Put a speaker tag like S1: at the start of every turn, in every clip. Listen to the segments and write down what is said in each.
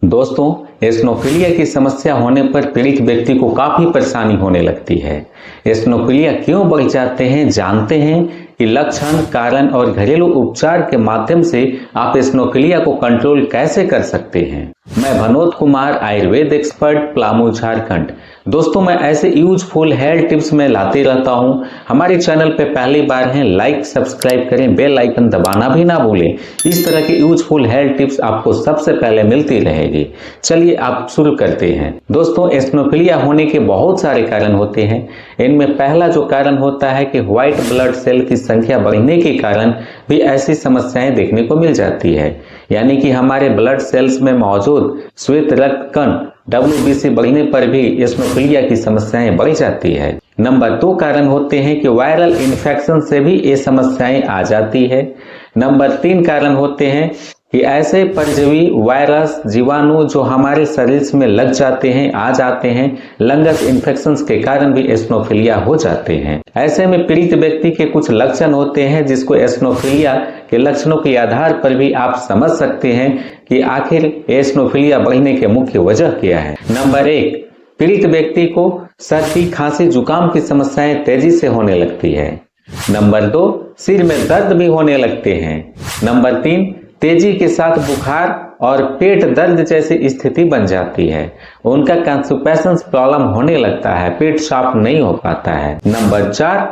S1: दोस्तों, एस्नोफिलिया की समस्या होने पर पीड़ित व्यक्ति को काफी परेशानी होने लगती है। एस्नोफिलिया क्यों बढ़ जाते हैं, जानते हैं कि लक्षण, कारण और घरेलू उपचार के माध्यम से आप एस्नोफिलिया को कंट्रोल कैसे कर सकते हैं। मैं भनोद कुमार, आयुर्वेद एक्सपर्ट, पलामू, झारखंड। दोस्तों, मैं ऐसे यूजफुल हेल्थ टिप्स में लाते रहता हूं। हमारे चैनल पे पहली बार हैं, लाइक सब्सक्राइब करें, बेल आइकन दबाना भी ना भूलें। इस तरह की यूजफुल हेल्थ टिप्स आपको सबसे पहले मिलती रहेगी। चलिए आप शुरू करते हैं। दोस्तों, एस्नोफिलिया होने के बहुत सारे कारण होते हैं। इनमें पहला जो कारण होता है कि व्हाइट ब्लड सेल की संख्या बढ़ने के कारण भी ऐसी समस्याएं देखने को मिल जाती है, यानी कि हमारे ब्लड सेल्स में मौजूद श्वेत रक्त कण WBC बढ़ने पर भी एस्नोफिलिया की समस्याएं बढ़ जाती है। नंबर 2 कारण होते हैं कि वायरल इन्फेक्शन से भी ये समस्याएं आ जाती है। नंबर 3 कारण होते हैं कि ऐसे परजीवी, वायरस, जीवाणु जो हमारे शरीर में लग जाते हैं, आ जाते हैं, लंगस इन्फेक्शन के कारण भी एस्नोफिलिया हो जाते हैं। ऐसे में पीड़ित व्यक्ति के कुछ लक्षण होते हैं जिसको एस्नोफिलिया के लक्षणों के आधार पर भी आप समझ सकते हैं कि आखिर एस्नोफिलिया बढ़ने के मुख्य वजह क्या है। नंबर 1, पीड़ित व्यक्ति को सर्दी, खांसी, जुकाम की समस्याएं तेजी से होने लगती है। नंबर 2, सिर में दर्द भी होने लगते हैं। नंबर 3, तेजी के साथ बुखार और पेट दर्द जैसी स्थिति बन जाती है। उनका कॉन्स्टिपेशन प्रॉब्लम होने लगता है, पेट साफ नहीं हो पाता है। नंबर 4,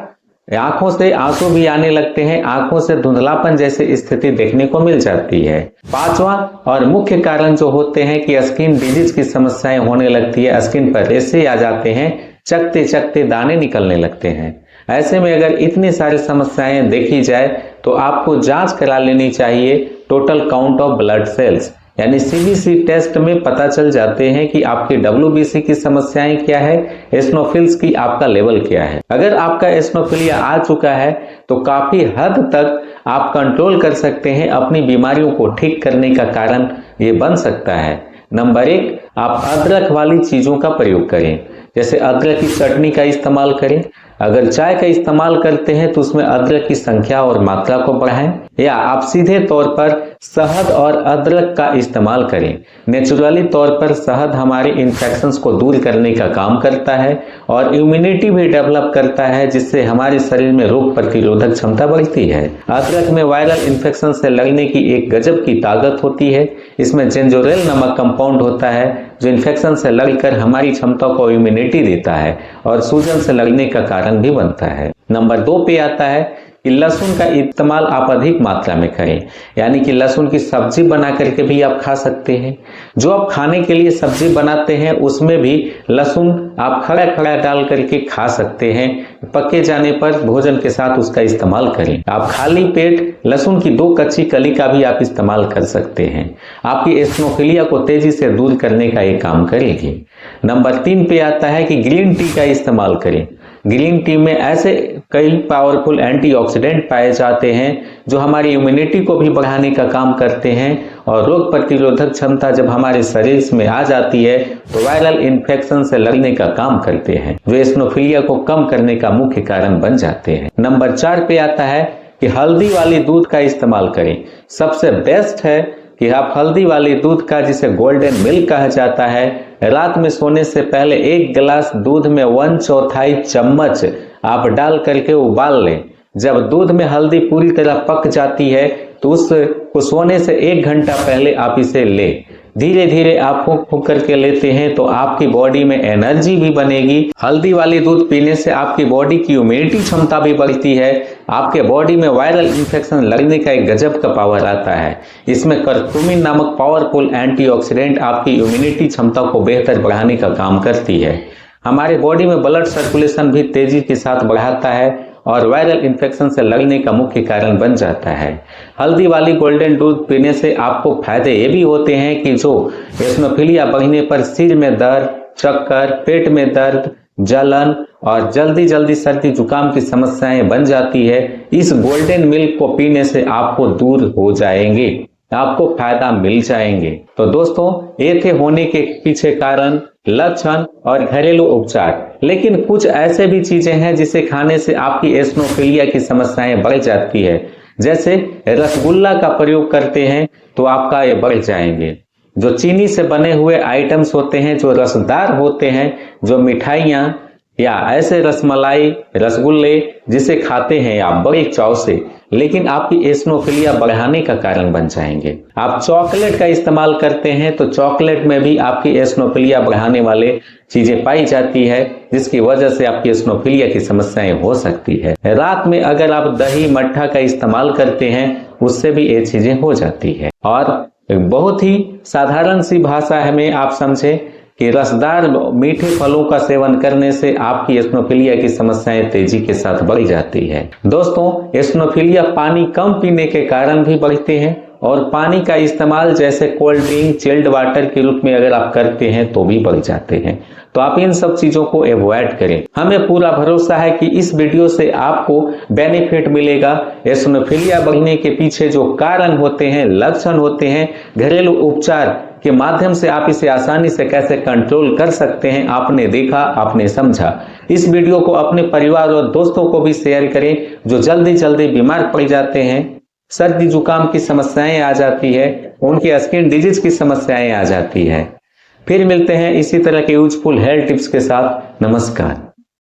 S1: आंखों से आंसू भी आने लगते हैं, आंखों से धुंधलापन जैसी स्थिति देखने को मिल जाती है। 5वां और मुख्य कारण जो होते हैं कि स्किन डिजीज की समस्याएं होने लगती है, स्किन पर रेशे आ जाते हैं, चकते चकते दाने निकलने लगते हैं। ऐसे में अगर इतनी सारी समस्याएं देखी जाए तो आपको जांच करा लेनी चाहिए। Total count of blood cells यानी CBC टेस्ट में पता चल जाते हैं कि आपकी WBC की समस्याएं क्या है, एस्नोफिल्स की आपका लेवल क्या है। अगर आपका एस्नोफिलिया आ चुका है तो काफी हद तक आप कंट्रोल कर सकते हैं। अपनी बीमारियों को ठीक करने का कारण ये बन सकता है। नंबर 1, आप अदरक वाली चीजों का प्रयोग करें, जैसे अदरक की चटनी का इस्तेमाल करें। अगर चाय का इस्तेमाल करते हैं तो उसमें अदरक की संख्या और मात्रा को बढ़ाएं, या आप सीधे तौर पर शहद और अदरक का इस्तेमाल करें। नेचुरली तौर पर शहद हमारे इन्फेक्शंस को दूर करने का काम करता है और इम्यूनिटी भी डेवलप करता है, जिससे हमारे शरीर में रोग प्रतिरोधक क्षमता बढ़ती है। अदरक में वायरल इन्फेक्शन से लड़ने की एक गजब की ताकत होती है। इसमें जिंजोरेल नामक कंपाउंड होता है जो इन्फेक्शन से लड़कर हमारी क्षमता को इम्यूनिटी देता है और सूजन से लड़ने का कारण भी बनता है। नंबर 2 पे आता है कि लहसुन का इस्तेमाल आप अधिक मात्रा में करें, यानी कि लहसुन की सब्जी बना करके भी आप खा सकते हैं। जो आप खाने के लिए सब्जी बनाते हैं उसमें भी लहसुन आप खड़ा खड़ा डाल करके खा सकते हैं। पके जाने पर भोजन के साथ उसका इस्तेमाल करें। आप खाली पेट लहसुन की 2 कच्ची कली का भी आप इस्तेमाल कर सकते हैं। आपकी एस्नोफिलिया को तेजी से दूर करने का ये काम करेगी। नंबर 3 पे आता है कि ग्रीन टी का इस्तेमाल करें। ग्रीन टी में ऐसे कई पावरफुल एंटीऑक्सीडेंट पाए जाते हैं जो हमारी इम्यूनिटी को भी बढ़ाने का काम करते हैं और रोग प्रतिरोधक क्षमता जब हमारे शरीर में आ जाती है तो वायरल इन्फेक्शन से लड़ने का काम करते हैं, जो एस्नोफिलिया को कम करने का मुख्य कारण बन जाते हैं। नंबर 4 पे आता है कि हल्दी वाली दूध का इस्तेमाल करें। सबसे बेस्ट है कि आप हल्दी वाली दूध का, जिसे गोल्डन मिल्क कहा जाता है, रात में सोने से पहले 1 गिलास दूध में 1/4 चम्मच आप डाल करके उबाल लें। जब दूध में हल्दी पूरी तरह पक जाती है तो उसको सोने से 1 घंटा पहले आप इसे लें। धीरे धीरे आप फूंक करके लेते हैं तो आपकी बॉडी में एनर्जी भी बनेगी। हल्दी वाली दूध पीने से आपकी बॉडी की इम्यूनिटी क्षमता भी बढ़ती है। आपके बॉडी में वायरल इन्फेक्शन लड़ने का एक गजब का पावर आता है। इसमें करक्यूमिन नामक पावरफुल एंटीऑक्सीडेंट आपकी इम्यूनिटी क्षमता को बेहतर बढ़ाने का काम करती है। हमारे बॉडी में ब्लड सर्कुलेशन भी तेजी के साथ बढ़ाता है और वायरल इन्फेक्शन से लड़ने का मुख्य कारण बन जाता है। हल्दी वाली गोल्डन दूध पीने से आपको फायदे ये भी होते हैं कि जो एस्नोफिलिया बढ़ने पर सिर में दर्द, चक्कर, पेट में दर्द, जलन और जल्दी जल्दी सर्दी जुकाम की समस्याएं बन जाती है, इस गोल्डन मिल्क को पीने से आपको दूर हो जाएंगे, आपको फायदा मिल जाएंगे। तो दोस्तों, ये थे होने के पीछे कारण, लक्षण और घरेलू उपचार। लेकिन कुछ ऐसे भी चीजें हैं जिसे खाने से आपकी एस्नोफिलिया की समस्याएं बढ़ जाती है। जैसे रसगुल्ला का प्रयोग करते हैं तो आपका ये बढ़ जाएंगे। जो चीनी से बने हुए आइटम्स होते हैं, जो रसदार होते हैं, जो मिठाइयाँ या ऐसे रसमलाई, रसगुल्ले जिसे खाते हैं आप बड़े चाव से, लेकिन आपकी एसिनोफिलिया बढ़ाने का कारण बन जाएंगे। आप चॉकलेट का इस्तेमाल करते हैं तो चॉकलेट में भी आपकी एसिनोफिलिया बढ़ाने वाले चीजें पाई जाती है, जिसकी वजह से आपकी एसिनोफिलिया की समस्याएं हो सकती है। रात में अगर आप दही मट्ठा का इस्तेमाल करते हैं, उससे भी ये चीजें हो जाती है। और बहुत ही साधारण सी भाषा में आप समझे कि रसदार मीठे फलों का सेवन करने से आपकी एसिनोफिलिया की समस्याएं तेजी के साथ बढ़ जाती है। दोस्तों, एसिनोफिलिया पानी कम पीने के कारण भी बढ़ते हैं और पानी का इस्तेमाल जैसे कोल्ड ड्रिंक, चिल्ड वाटर के रूप में अगर आप करते हैं तो भी बढ़ जाते हैं। तो आप इन सब चीजों को अवॉइड करें। हमें पूरा भरोसा है कि इस वीडियो से आपको बेनिफिट मिलेगा। एसिनोफिलिया बढ़ने के पीछे जो कारण होते हैं, लक्षण होते हैं, घरेलू उपचार के माध्यम से आप इसे आसानी से कैसे कंट्रोल कर सकते हैं, आपने देखा, आपने समझा। इस वीडियो को अपने परिवार और दोस्तों को भी शेयर करें जो जल्दी जल्दी बीमार पड़ जाते हैं, सर्दी जुकाम की समस्याएं आ जाती है, उनकी स्किन डिजीज की समस्याएं आ जाती है। फिर मिलते हैं इसी तरह के यूजफुल हेल्थ टिप्स के साथ। नमस्कार।